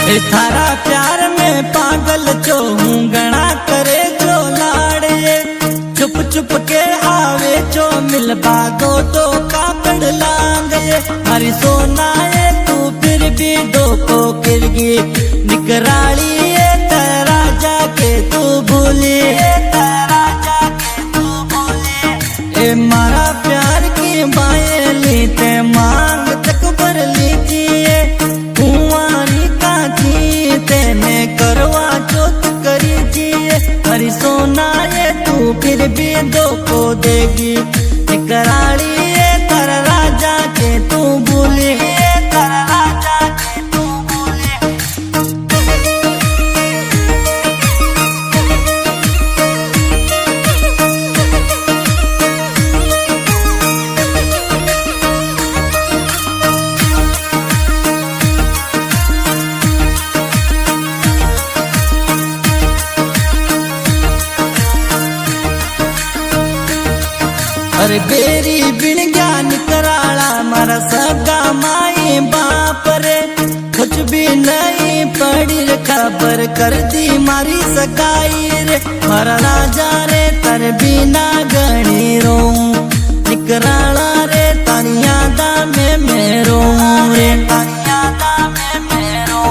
थारा प्यार में पागल जो हूँ गणा करे जो लाड़े चुप चुप के आवे जो मिलबा दो तो काकड़ लांगे हरी सोना है तू फिर भी दो को किरगी निकराली है तेरा जाके तू भूली तेरा जाके तू भूली ए मारा प्यार की बाएं लीते मांग तक भर लीजिए करवा चौथ करीजिए हरी सोना ये तू फिर भी दो को देगी कराड़ी ये कर राजा के तू भूली कर राजा के तू भूली। अरे बेरी बिन ज्ञान कराला मारा सगा माई बाप रे कुछ भी नहीं पड़ी रे खबर कर दी मारी सगाई रे मारा राजा रे तर बिना गणी रो निकराला रे तारी यादा में मेरो रे तारी यादा में मेरो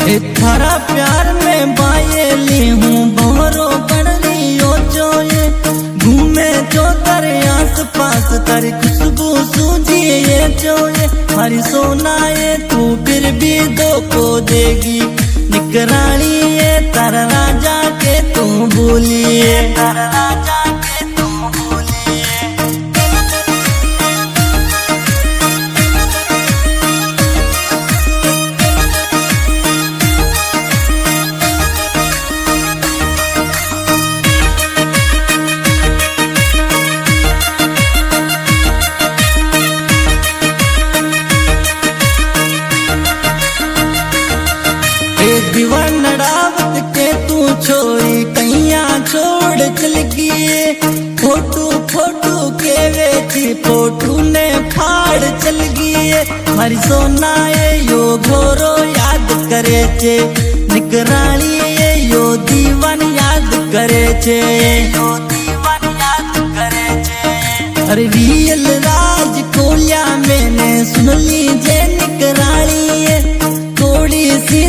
रे थारा प्यार में बाये ली हूँ बोरो बन लियो जो ये घूमे जो तेरे आस पास तेरी खुशबू सूझिए ये जो ये हरी सोना ये तू फिर भी दो को देगी निकरानी ये तारा राजा के तू भूलिए तारा राजा के तू भूलिए। दीवान रावत के तू छोड़ी कैया छोड़ चल गए फोटू फोटू के वेची फोटू ने फाड़ चल गए हरी सोना ये यो घोरो याद करे छे निकरानी ये यो दीवान याद करे छे यो दीवान याद करे छे। अरे रियल राज कोलिया मैंने सुन लीजे निकरानी ये थोड़ी सी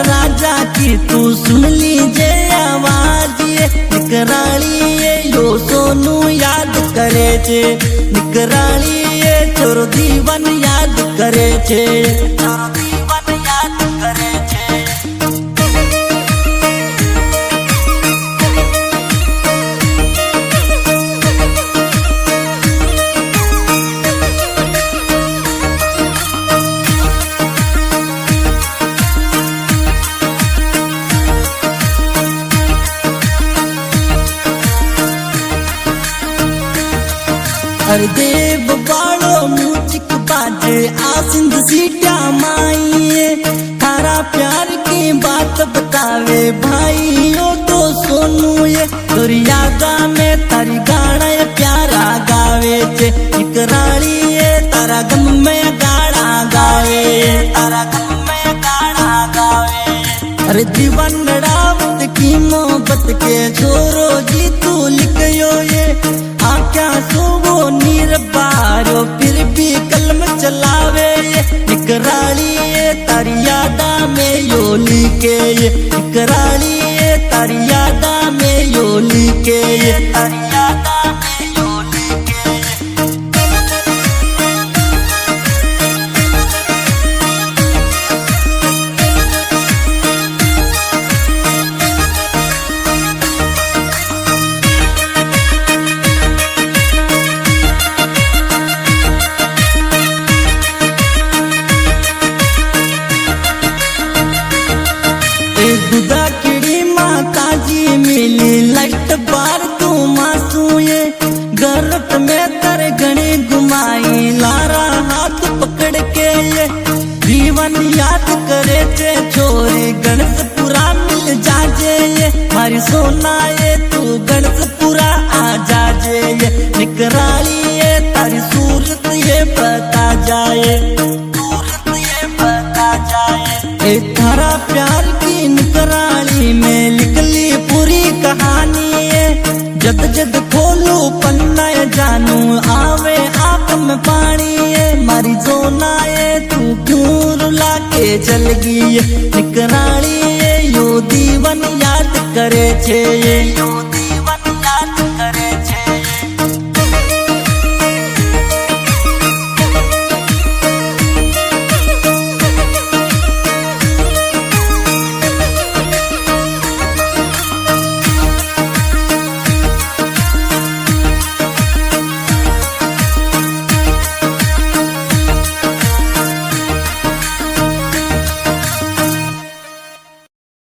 राजा की तू सुन लीजे आवाज ये निकराली ये यो सोनू याद करे छे निकराली ये चोर दीवान याद करे छे चोर दीवान याद करे छे। हर देव बाड़ो म्यूजिक बाजे आसिंद सीटा माई थारा प्यार की बात बतावे भाई ओ तो सोनू ये तोरी यादा में तारी गाना ये प्यारा गावे छे निकराली ये तारा गम में गाना गावे तारा गम में गाना गावे। अरे दीवान रावत की मोहब्बत के छोरो जी तू लिखयो ये आख्या सुबो नीर बारो फिर भी कलम चलावे ये निकराली ये तारी यादा में यो लिखे ये निकराली ये तारी यादा में यो लिखे ये तारी यादा में यो लिखे ये। दुदा किड़ी माता जी मिली लट बार तू मासू ये गर्त में तर गणी घुमाई लारा हाथ पकड़ के ये जीवन याद करे थे छोरे गणसपुरा मिल जाजे ये हरी सोना ये तू गणसपुरा आ जाजे ये निकराली ये तारी सूरत ये बता जाए सूरत ये बता जाए थारा ખોલું પન્ના જાનું આવે આંખ में पानी मारी जोनाए तू क्यों रुला के चल गई निकराली यो दीवन याद करे छे।